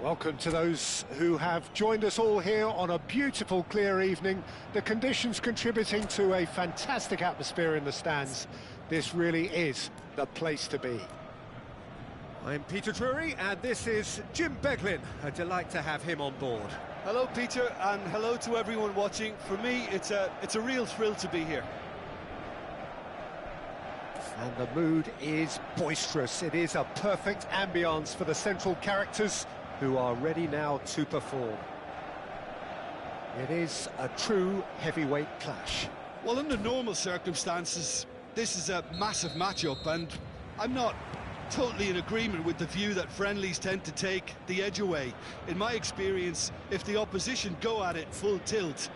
Welcome to those who have joined us all here on a beautiful, clear evening. The conditions contributing to a fantastic atmosphere in the stands. This really is the place to be. I'm Peter Drury, and this is Jim Beglin. A delight to have him on board. Hello, Peter, and hello to everyone watching. For me, it's a real thrill to be here. And the mood is boisterous. It is a perfect ambience for the central characters who are ready now to perform. It is a true heavyweight clash. Well, under normal circumstances, this is a massive matchup, and I'm not totally in agreement with the view that friendlies tend to take the edge away. In my experience, if the opposition go at it full tilt,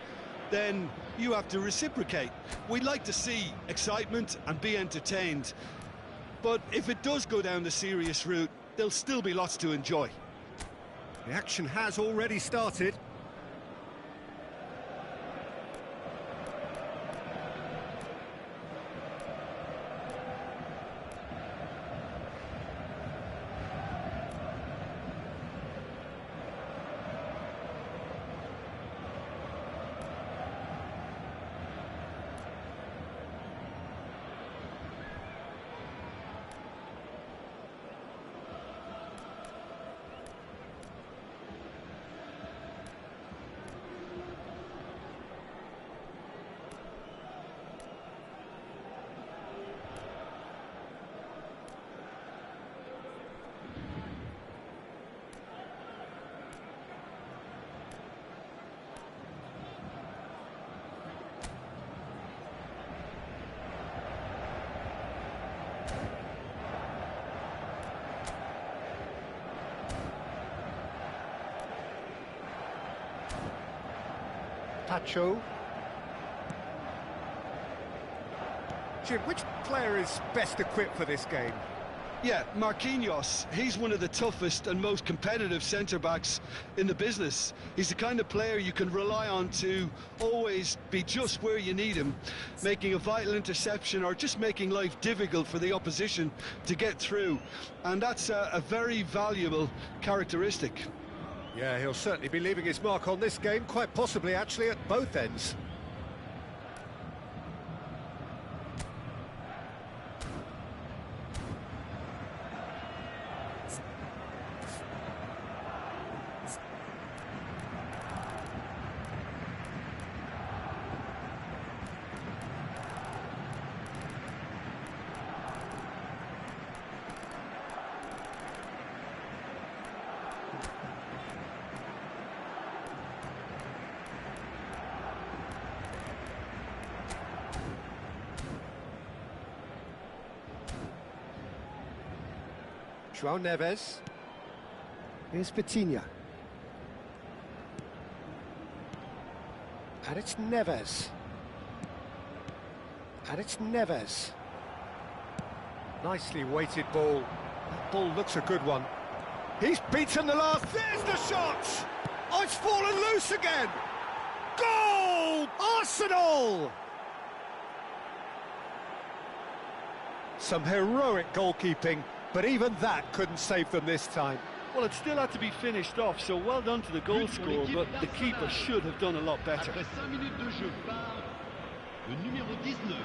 then you have to reciprocate. We'd like to see excitement and be entertained, but if it does go down the serious route, there'll still be lots to enjoy. The action has already started. Pacho. Jim, which player is best equipped for this game? Yeah, Marquinhos, he's one of the toughest and most competitive centre-backs in the business. He's the kind of player you can rely on to always be just where you need him, making a vital interception or just making life difficult for the opposition to get through. And that's a very valuable characteristic. Yeah, he'll certainly be leaving his mark on this game, quite possibly actually at both ends. João Neves. Here's Vitinha. And it's Neves. And it's Neves. Nicely weighted ball. That ball looks a good one. He's beaten the last. There's the shot! Oh, it's fallen loose again! Goal! Arsenal! Some heroic goalkeeping, but even that couldn't save them this time. Well, it still had to be finished off, so well done to the goal scorer, but the keeper should have done a lot better. Après 5 minutes de jeu par le numéro 19.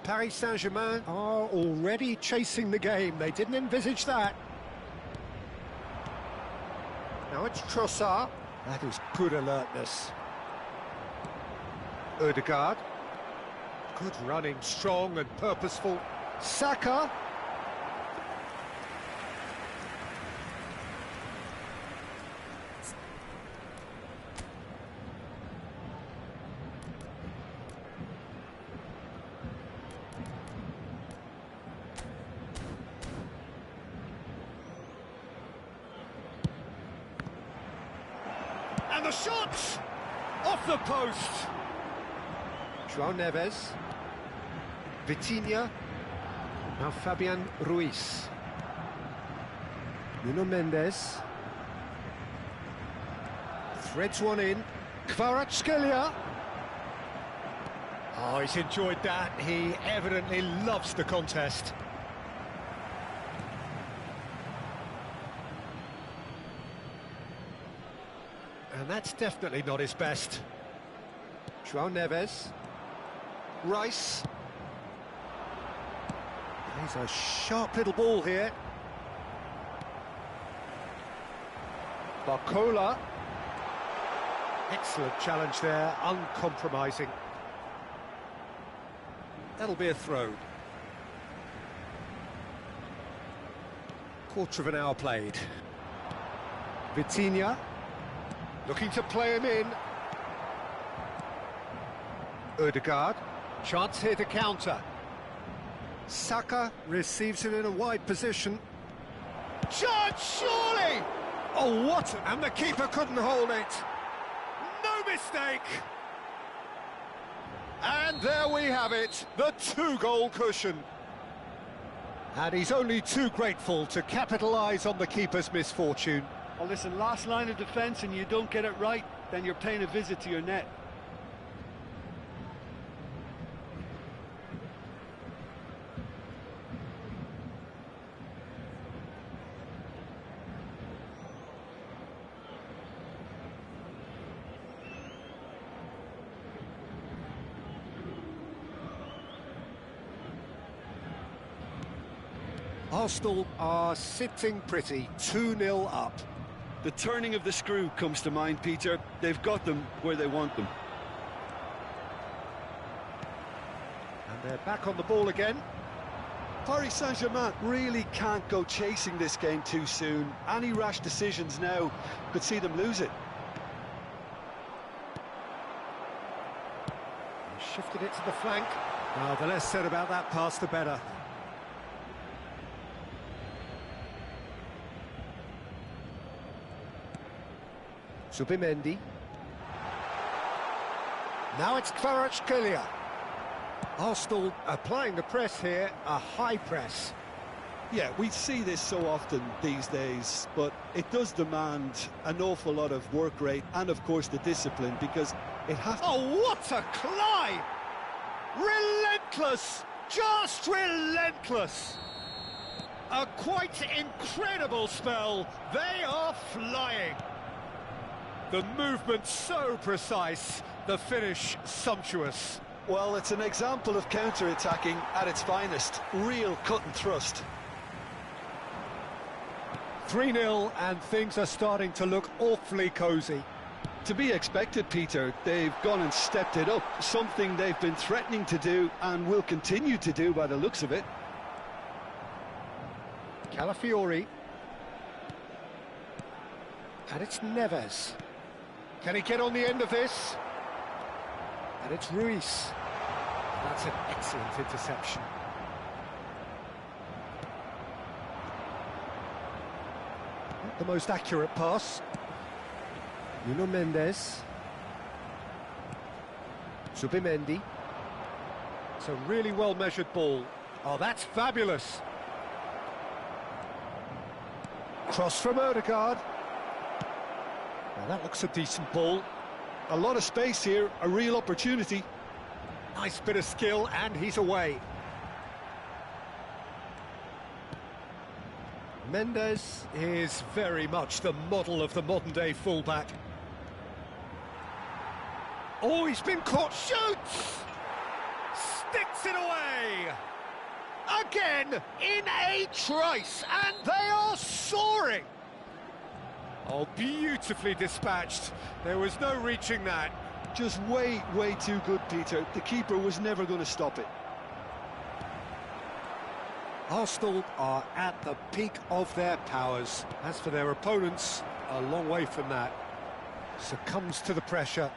Paris Saint-Germain are already chasing the game. They didn't envisage that. Now it's Trossard. That is good alertness. Ødegaard. Good running, strong and purposeful. Saka. And the shot! Off the post! João Neves. Vitinha. Now Fabian Ruiz. Nuno Mendes. Threads one in. Kvaratskhelia. Oh, he's enjoyed that. He evidently loves the contest. And that's definitely not his best. João Neves. Rice. He's a sharp little ball here. Barcola. Excellent challenge there, uncompromising. That'll be a throw. Quarter of an hour played. Vitinha. Looking to play him in. Ødegaard. Chance here to counter. Saka receives it in a wide position. Chance, surely! Oh, what? And the keeper couldn't hold it. No mistake! And there we have it, the two-goal cushion. And he's only too grateful to capitalise on the keeper's misfortune. Well, listen, last line of defence and you don't get it right, then you're paying a visit to your net. Arsenal are sitting pretty, 2-0 up. The turning of the screw comes to mind, Peter. They've got them where they want them. And they're back on the ball again. Paris Saint-Germain really can't go chasing this game too soon. Any rash decisions now could see them lose it. Shifted it to the flank. Well, the less said about that pass, the better. Zubimendi. Now it's Kvaratskhelia. Arsenal applying the press here, a high press. Yeah, we see this so often these days, but it does demand an awful lot of work rate and, of course, the discipline, because it has to... Oh, what a climb! Relentless! Just relentless! A quite incredible spell. They are flying. The movement so precise, the finish sumptuous. Well, it's an example of counter-attacking at its finest. Real cut and thrust. 3-0 and things are starting to look awfully cosy. To be expected, Peter. They've gone and stepped it up, something they've been threatening to do and will continue to do by the looks of it. Calafiori. And it's Neves. Can he get on the end of this? And it's Ruiz. That's an excellent interception. Not the most accurate pass. Nuno Mendes. Zubimendi. It's a really well-measured ball. Oh, that's fabulous. Cross from Ødegaard. Now that looks a decent ball. A lot of space here, a real opportunity. Nice bit of skill, and he's away. Mendes is very much the model of the modern-day fullback. Oh, he's been caught. Shoots! sticks it away! Again, in a trice, and they are soaring! Oh, beautifully dispatched. There was no reaching that. Just way too good, Peter. The keeper was never going to stop it. Arsenal are at the peak of their powers. As for their opponents, a long way from that. Succumbs to the pressure.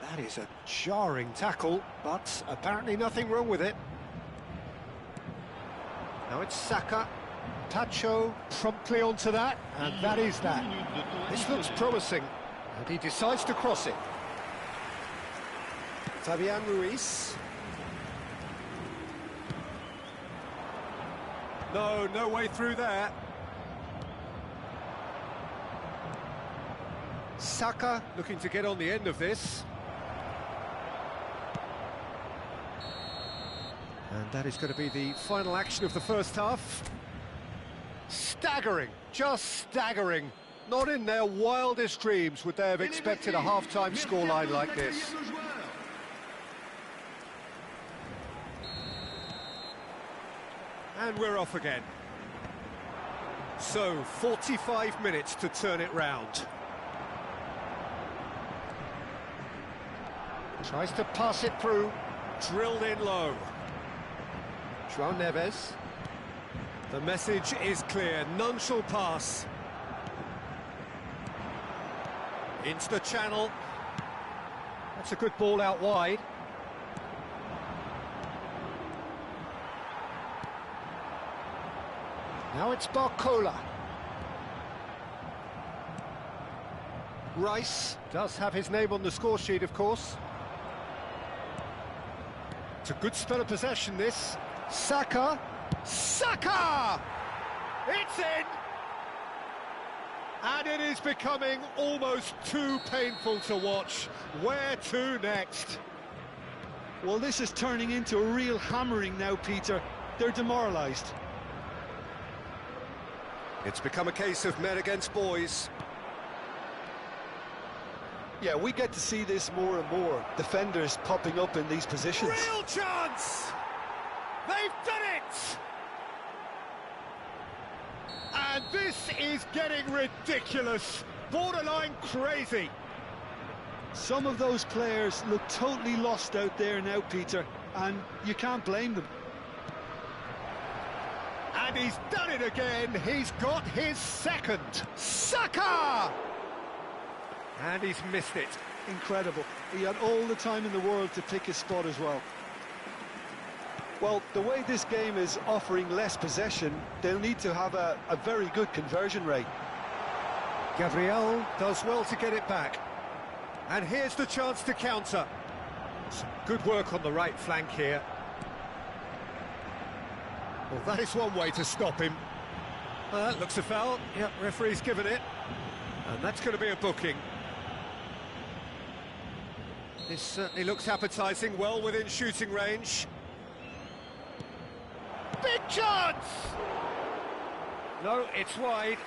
That is a jarring tackle, but apparently nothing wrong with it. Now it's Saka. Pacho promptly onto that, and that is that. This looks promising, and he decides to cross it. Fabian Ruiz. No way through there. Saka looking to get on the end of this. And that is going to be the final action of the first half. Staggering, just staggering. Not in their wildest dreams would they have expected a half-time scoreline like this. And we're off again. So, 45 minutes to turn it round. Tries to pass it through, drilled in low. João Neves. The message is clear, none shall pass. Into the channel. That's a good ball out wide. Now it's Barcola. Rice does have his name on the score sheet, of course. It's a good spell of possession, this. Saka. Saka! It's in! And it is becoming almost too painful to watch. Where to next? Well, this is turning into a real hammering now, Peter. They're demoralised. It's become a case of men against boys. Yeah, we get to see this more and more. Defenders popping up in these positions. Real chance! They've done it! And this is getting ridiculous, borderline crazy. Some of those players look totally lost out there now, Peter, and you can't blame them. And he's done it again, he's got his second. Saka! And he's missed it. Incredible. He had all the time in the world to pick his spot as well. Well, the way this game is offering less possession, they'll need to have a very good conversion rate. Gabriel does well to get it back. And here's the chance to counter. Some good work on the right flank here. Well, that is one way to stop him. That looks a foul. Yep, referee's given it. And that's going to be a booking. This certainly looks appetising, well within shooting range. Big chance! No, it's wide.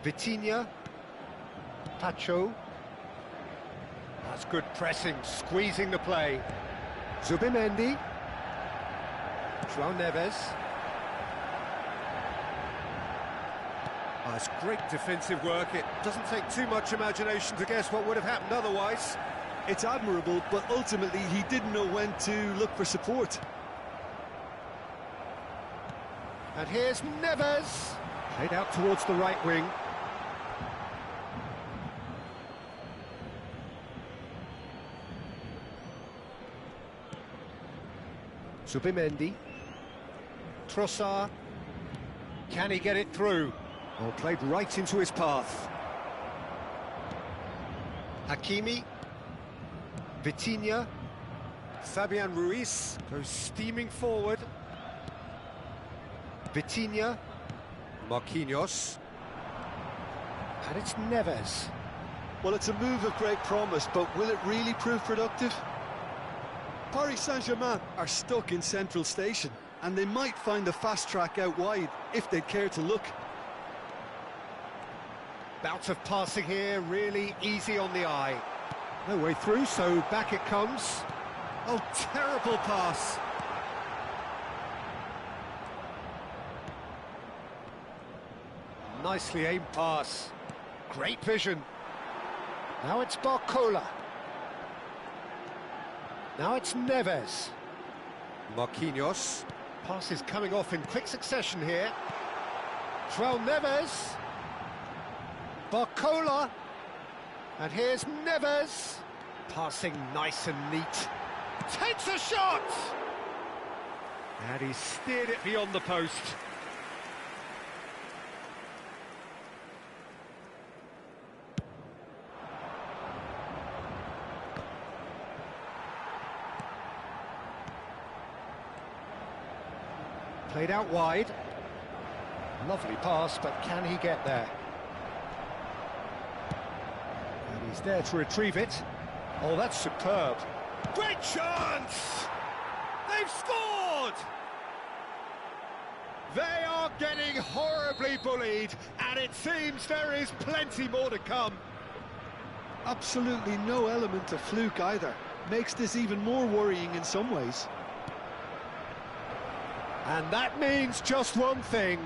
Vitinha. Pacho. That's good pressing, squeezing the play. Zubimendi. João Neves. Oh, it's great defensive work. It doesn't take too much imagination to guess what would have happened otherwise. It's admirable, but ultimately he didn't know when to look for support. And here's Neves. Played out towards the right wing. Zubimendi. Trossard. Can he get it through? Oh, played right into his path. Hakimi. Vitinha. Fabian Ruiz goes steaming forward. Vitinha. Marquinhos. And it's Neves. Well, it's a move of great promise, but will it really prove productive? Paris Saint-Germain are stuck in Central Station, and they might find the fast track out wide if they'd care to look. Bout of passing here, really easy on the eye. No way through, so back it comes. Oh, terrible pass. Nicely aimed pass. Great vision. Now it's Barcola. Now it's Neves. Marquinhos. Pass is coming off in quick succession here. João Neves. Barcola. And here's Neves. Passing nice and neat. Takes a shot! And he steered it beyond the post. Played out wide. Lovely pass, but can he get there? And he's there to retrieve it. Oh, that's superb. Great chance! They've scored! They are getting horribly bullied, and it seems there is plenty more to come. Absolutely no element of fluke either. Makes this even more worrying in some ways. And that means just one thing,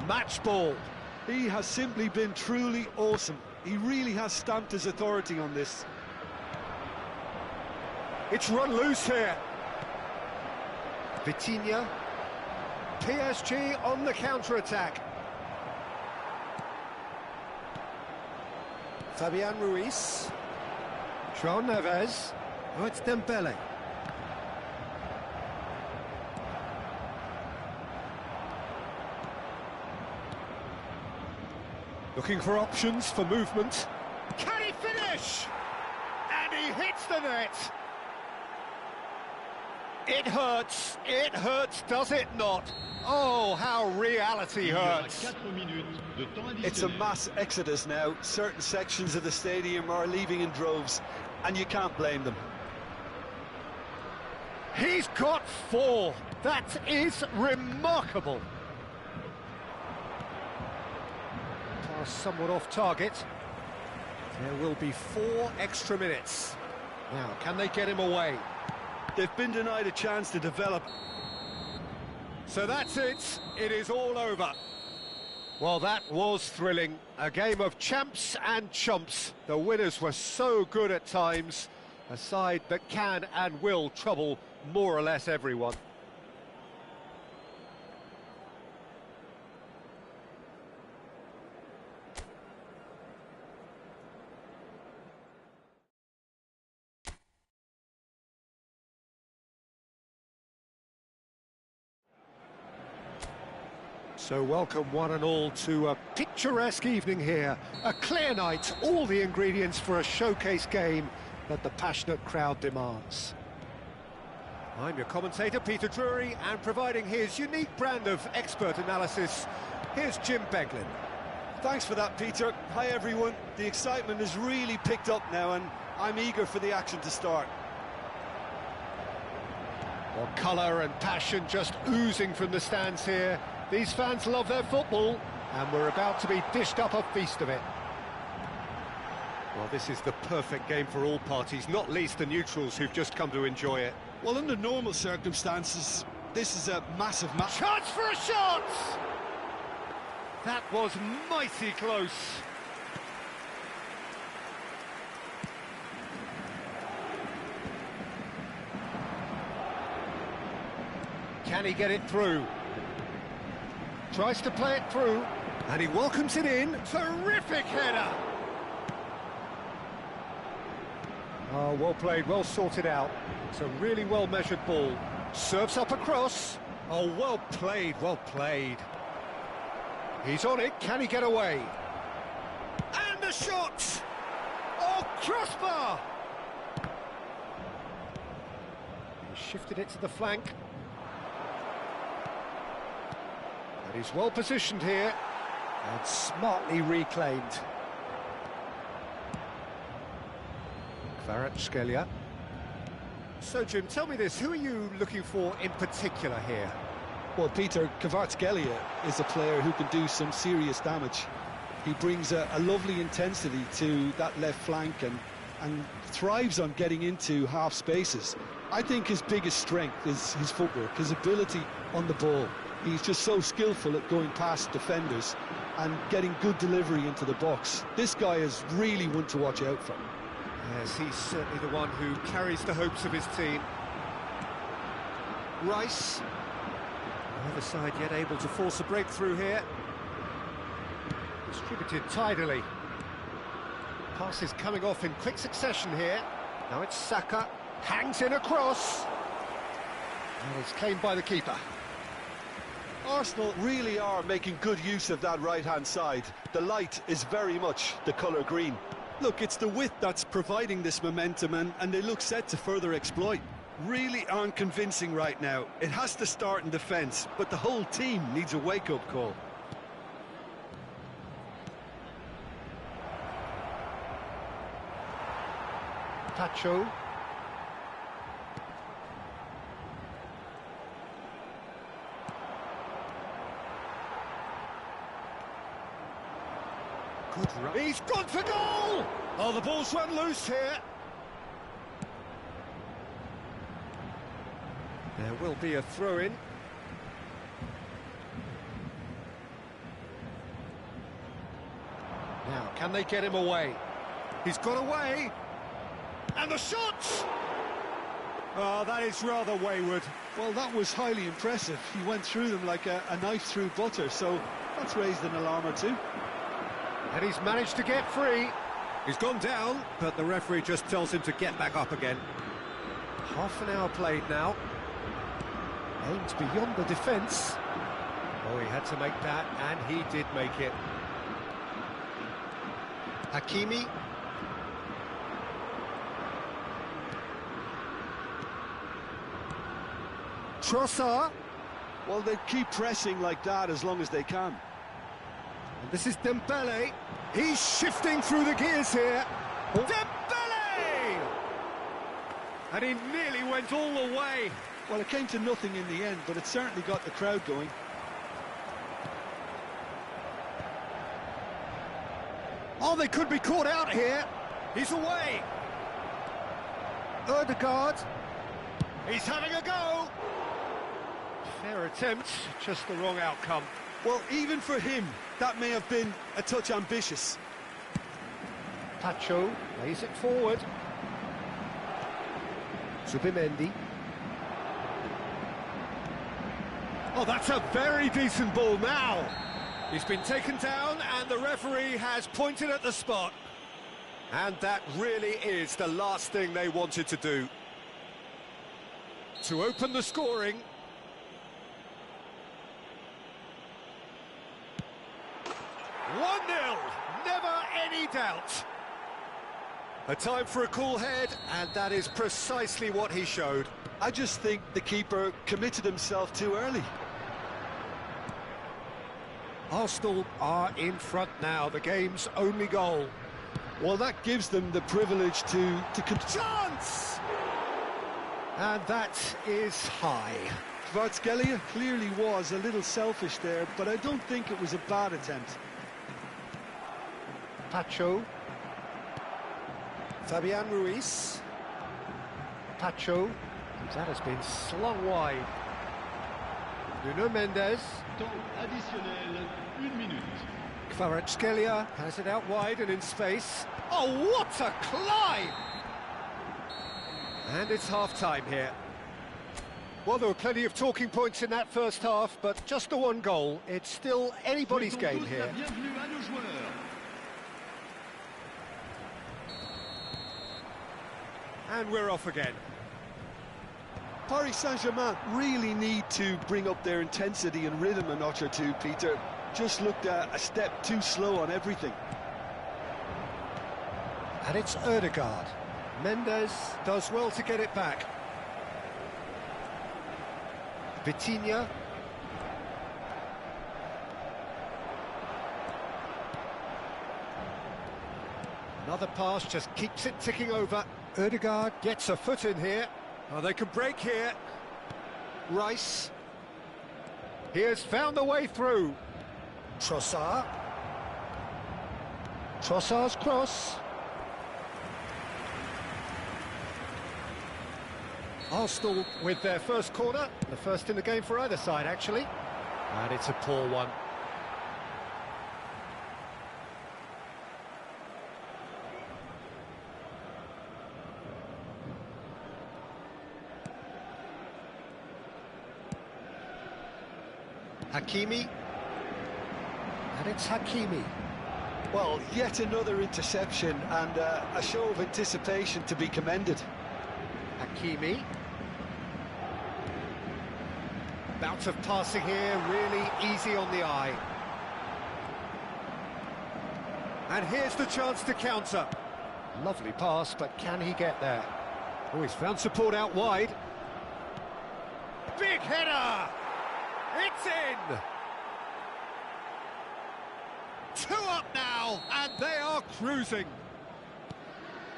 match ball. He has simply been truly awesome. He really has stamped his authority on this. It's run loose here. Vitinha. PSG on the counter-attack. Fabian Ruiz. João Neves. Oh, it's Dembele. Looking for options for movement. Can he finish? And he hits the net. It hurts, does it not? Oh, how reality hurts. It's a mass exodus now. Certain sections of the stadium are leaving in droves, and you can't blame them. He's got 4. That is remarkable. Pass somewhat off target. There will be 4 extra minutes. Now, can they get him away? They've been denied a chance to develop. So that's it. It is all over. Well, that was thrilling. A game of champs and chumps. The winners were so good at times. A side that can and will trouble more or less everyone. So welcome one and all to a picturesque evening here. A clear night, all the ingredients for a showcase game that the passionate crowd demands. I'm your commentator, Peter Drury, and providing his unique brand of expert analysis, here's Jim Beglin. Thanks for that, Peter. Hi, everyone. The excitement has really picked up now, and I'm eager for the action to start. Well, colour and passion just oozing from the stands here. These fans love their football, and we're about to be dished up a feast of it. Well, this is the perfect game for all parties, not least the neutrals who've just come to enjoy it. Well, under normal circumstances, this is a massive match. Chance for a shot! That was mighty close. Can he get it through? Tries to play it through, and he welcomes it in. Terrific header! Oh, well played, well sorted out. It's a really well-measured ball. Serves up across. Oh, well played, well played. He's on it, can he get away? And the shot! Oh, crossbar! He shifted it to the flank. And he's well positioned here, and smartly reclaimed. Kvaratskhelia. So, Jim, tell me this, who are you looking for in particular here? Well, Peter, Kvaratskhelia is a player who can do some serious damage. He brings a lovely intensity to that left flank and thrives on getting into half spaces. I think his biggest strength is his footwork, his ability on the ball. He's just so skillful at going past defenders and getting good delivery into the box. This guy is really one to watch out for. Yes, he's certainly the one who carries the hopes of his team. Rice. Neither side yet able to force a breakthrough here. Distributed tidily. Passes coming off in quick succession here. Now it's Saka. Hangs in a cross. And it's claimed by the keeper. Arsenal really are making good use of that right-hand side. The light is very much the colour green. Look, it's the width that's providing this momentum, and they look set to further exploit. Really aren't convincing right now. It has to start in defence, but the whole team needs a wake-up call. Pacho. Good run. He's gone for goal! Oh, the ball's run loose here. There will be a throw-in. Now, can they get him away? He's got away. And the shot! Oh, that is rather wayward. Well, that was highly impressive. He went through them like a knife through butter, so that's raised an alarm or two. And he's managed to get free. He's gone down, but the referee just tells him to get back up again. Half an hour played now. Aimed beyond the defence. Oh, he had to make that, and he did make it. Hakimi. Trossard. Well, they keep pressing like that as long as they can. And this is Dembele. He's shifting through the gears here. Oh. Dembele! And he nearly went all the way. Well, it came to nothing in the end, but it certainly got the crowd going. Oh, they could be caught out here. He's away. Ødegaard. He's having a go. Fair attempt, just the wrong outcome. Well, even for him, that may have been a touch ambitious. Pacho lays it forward. Zubimendi. Oh, that's a very decent ball now. He's been taken down and the referee has pointed at the spot. And that really is the last thing they wanted to do. To open the scoring. One 0, never any doubt. A time for a cool head, and that is precisely what he showed. I just think the keeper committed himself too early. Arsenal are in front now, the game's only goal. Well, that gives them the privilege to Chance! And that is high. Kvaratskhelia clearly was a little selfish there, but I don't think it was a bad attempt. Pacho. Fabian Ruiz. Pacho. That has been slung wide. Nuno Mendes. Temps additionnel, 1 minute. Kvaratskhelia has it out wide and in space. Oh, what a climb! And it's half-time here. Well, there were plenty of talking points in that first half, but just the one goal. It's still anybody's game here. Bienvenue à nos joueurs. And we're off again. Paris Saint-Germain really need to bring up their intensity and rhythm a notch or two, Peter. Just looked a step too slow on everything. And it's Ødegaard. Mendes does well to get it back. Vitinha. Another pass just keeps it ticking over. Ødegaard gets a foot in here. Oh, they can break here. Rice. He has found the way through. Trossard. Trossard's cross. Arsenal with their first corner, the first in the game for either side, actually. And it's a poor one. Hakimi. And it's Hakimi. Well, yet another interception and a show of anticipation to be commended. Hakimi. Bout of passing here, really easy on the eye. And here's the chance to counter. Lovely pass, but can he get there? Oh, he's found support out wide. Big header! It's in! 2 up now, and they are cruising.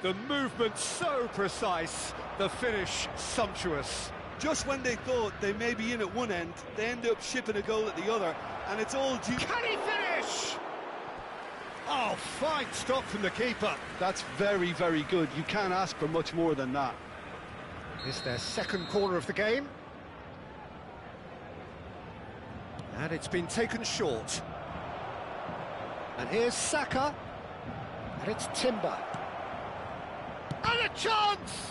The movement so precise, the finish sumptuous. Just when they thought they may be in at one end, they end up shipping a goal at the other, and it's all due... Can he finish? Oh, fine stop from the keeper. That's very, very good. You can't ask for much more than that. It's their second corner of the game. And it's been taken short. And here's Saka. And it's Timber. And a chance!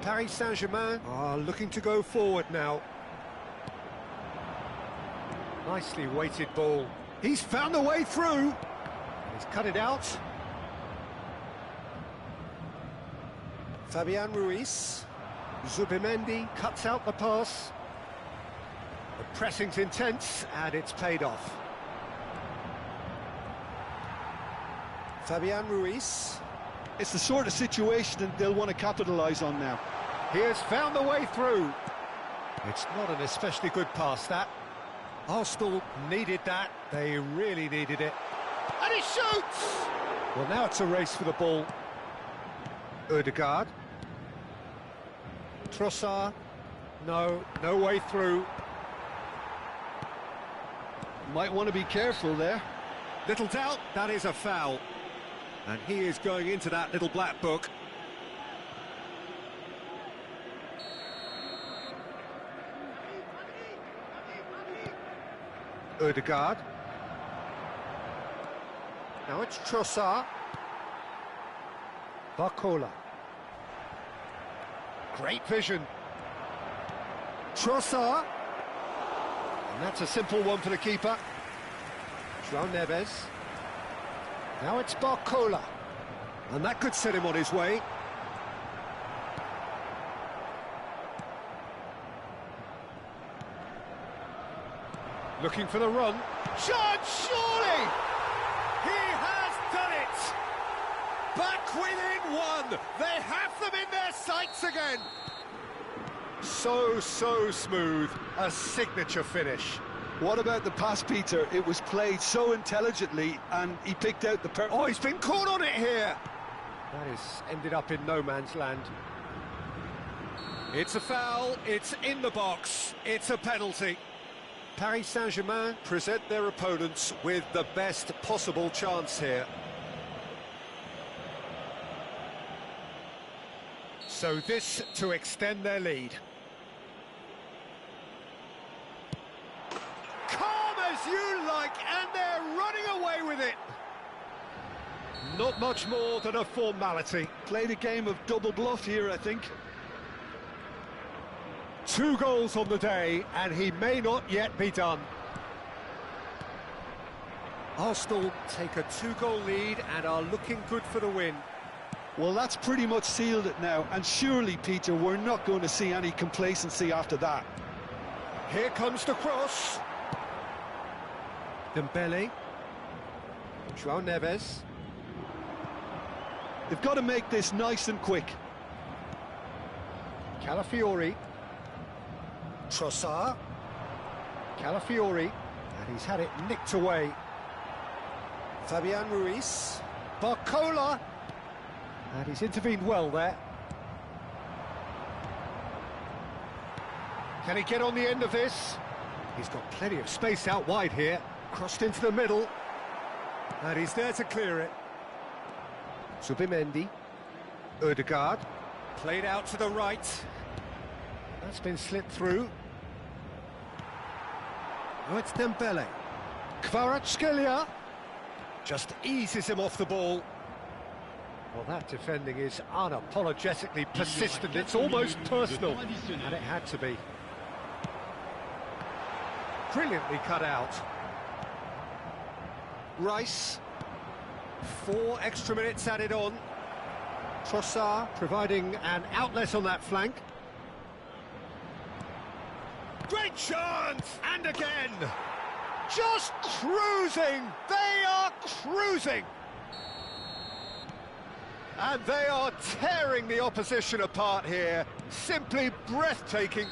Paris Saint-Germain are looking to go forward now. Nicely weighted ball. He's found a way through. He's cut it out. Fabian Ruiz. Zubimendi cuts out the pass. The pressing's intense, and it's paid off. Fabian Ruiz. It's the sort of situation that they'll want to capitalise on now. He has found the way through. It's not an especially good pass, that. Arsenal needed that. They really needed it. And he shoots! Well, now it's a race for the ball. Ødegaard. Trossard. No way through. Might want to be careful there. Little doubt, that is a foul. And he is going into that little black book. Ødegaard. Now it's Trossard. Barcola. Great vision. Trossard. And that's a simple one for the keeper. João Neves. Now it's Barcola. And that could set him on his way. Looking for the run. Chance, surely! He has done it! Back within one! They have them in their sights again! So smooth. A signature finish. What about the pass, Peter? It was played so intelligently, and he picked out the Oh, he's been caught on it here! That has ended up in no man's land. It's a foul, it's in the box, it's a penalty. Paris Saint-Germain present their opponents with the best possible chance here. So this to extend their lead. Calm as you like, and they're running away with it. Not much more than a formality. Played a game of double bluff here, I think. 2 goals on the day, and he may not yet be done. Arsenal take a 2-goal lead and are looking good for the win. Well, that's pretty much sealed it now, and surely, Peter, we're not going to see any complacency after that. Here comes the cross. Dembele. João Neves. They've got to make this nice and quick. Calafiori. Trossard. Calafiori. And he's had it nicked away. Fabian Ruiz. Barcola. And he's intervened well there. Can he get on the end of this? He's got plenty of space out wide here. Crossed into the middle. And he's there to clear it. Zubimendi. Ødegaard. Played out to the right. That's been slipped through. Oh, it's Dembele. Kvaratskhelia just eases him off the ball. Well, that defending is unapologetically persistent. It's almost personal, and it had to be. Brilliantly cut out. Rice. 4 extra minutes added on. Trossard providing an outlet on that flank. Great chance! And again! Just cruising! They are cruising! And they are tearing the opposition apart here. Simply breathtaking.